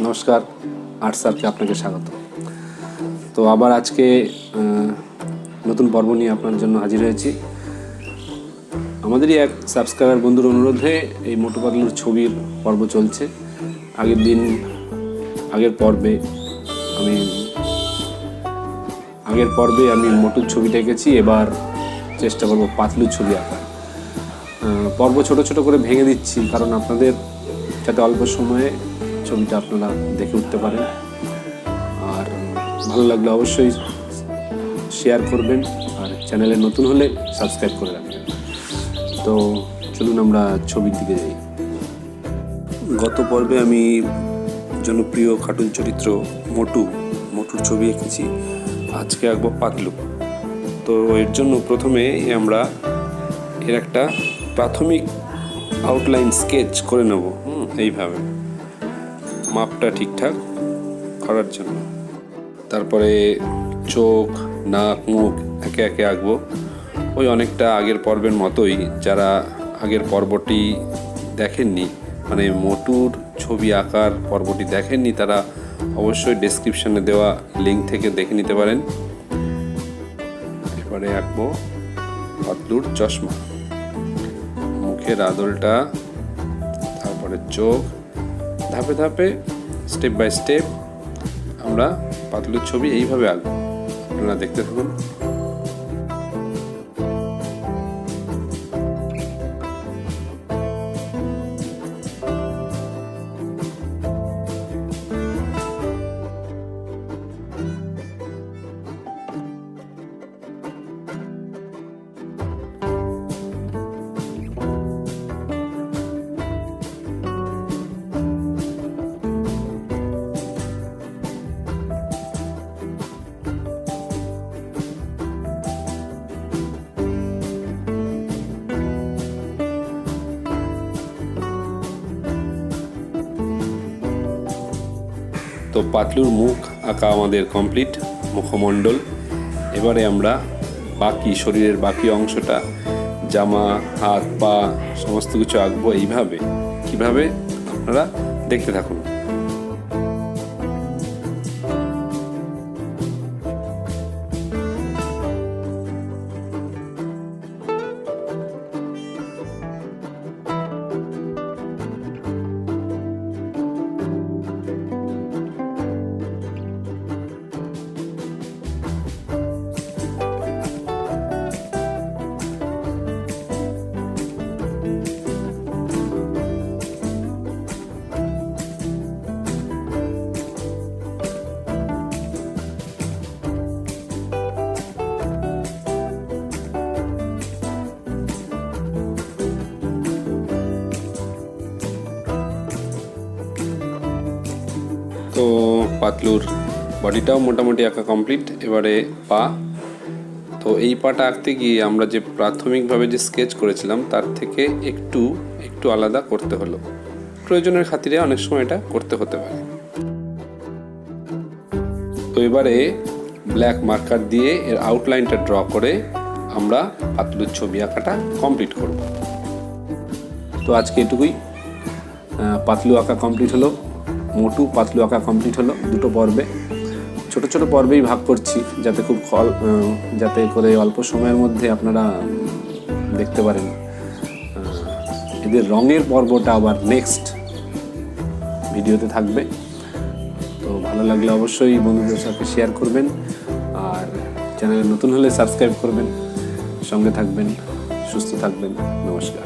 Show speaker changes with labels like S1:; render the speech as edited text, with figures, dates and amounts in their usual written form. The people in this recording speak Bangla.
S1: নমস্কার, আর্টস আরকে আপনাকে স্বাগত। তো আবার আজকে নতুন পর্ব নিয়ে আপনার জন্য হাজির হয়েছি। আমাদেরই এক সাবস্ক্রাইবার বন্ধুর অনুরোধে এই মোটু পাতলুর ছবির পর্ব চলছে। আগের পর্বে আমি মোটুর ছবিটা এঁকেছি, এবার চেষ্টা করব পাতলুর ছবি আঁকা। পর্ব ছোট ছোট করে ভেঙে দিচ্ছি, কারণ আপনাদের যাতে অল্প সময়ে ছবিটা আপনারা দেখে উঠতে পারেন। আর ভালো লাগলে অবশ্যই শেয়ার করবেন, আর চ্যানেলে নতুন হলে সাবস্ক্রাইব করে রাখবেন। তো চলুন আমরা ছবির দিকে যাই। গত পর্বে আমি জনপ্রিয় কার্টুন চরিত্র মোটুর ছবি এঁকেছি। আজকে আঁকবো পাতলু। তো এর জন্য প্রথমে আমরা এর একটা প্রাথমিক আউটলাইন স্কেচ করে নেব। এইভাবে মাপটা ঠিকঠাক করার জন্য। তারপরে চোখ, নাক, মুখ একে একে আঁকবো। ওই অনেকটা আগের পর্বের মতোই। যারা আগের পর্বটি দেখেননি, মানে মোটুর ছবি আঁকার পর্বটি দেখেননি, তারা অবশ্যই ডেসক্রিপশনে দেওয়া লিঙ্ক থেকে দেখে নিতে পারেন। এবারে আঁকবো পাতলুর চশমা, মুখের আদলটা, তারপরে চোখ। ধাপে ধাপে স্টেপ বাই স্টেপ আমরা পাতলুর ছবি এইভাবে আঁকবো। আপনারা দেখতে থাকুন। তো পাতলুর মুখ আঁকা আমাদের কমপ্লিট, মুখমণ্ডল। এবারে আমরা শরীরের বাকি অংশটা, জামা, হাত, পা সমস্ত কিছু আঁকবো এইভাবে। কিভাবে আপনারা দেখতে থাকুন। তো পাতলুর বডিটাও মোটামুটি আঁকা কমপ্লিট। এবারে পা। তো এই পাটা আঁকতে গিয়ে আমরা যে প্রাথমিকভাবে যে স্কেচ করেছিলাম তার থেকে একটু আলাদা করতে হলো। প্রয়োজনের খাতিরে অনেক সময় এটা করতে হতে পারে। তো এবারে ব্ল্যাক মার্কার দিয়ে এর আউটলাইনটা ড্র করে আমরা পাতলুর ছবি আঁকাটা কমপ্লিট করব। তো আজকে এটুকুই। পাতলু আঁকা কমপ্লিট হলো, মোটু পাতলু আঁকা কমপ্লিট হলো। দুটো পর্বে, ছোট ছোট পর্বেই ভাগ করছি, যাতে করে অল্প সময়ের মধ্যে আপনারা দেখতে পারেন। এদের রঙের পর্বটা আবার নেক্সট ভিডিওতে থাকবে। তো ভালো লাগলে অবশ্যই বন্ধুদের সাথে শেয়ার করবেন, আর চ্যানেলে নতুন হলে সাবস্ক্রাইব করবেন। সঙ্গে থাকবেন, সুস্থ থাকবেন। নমস্কার।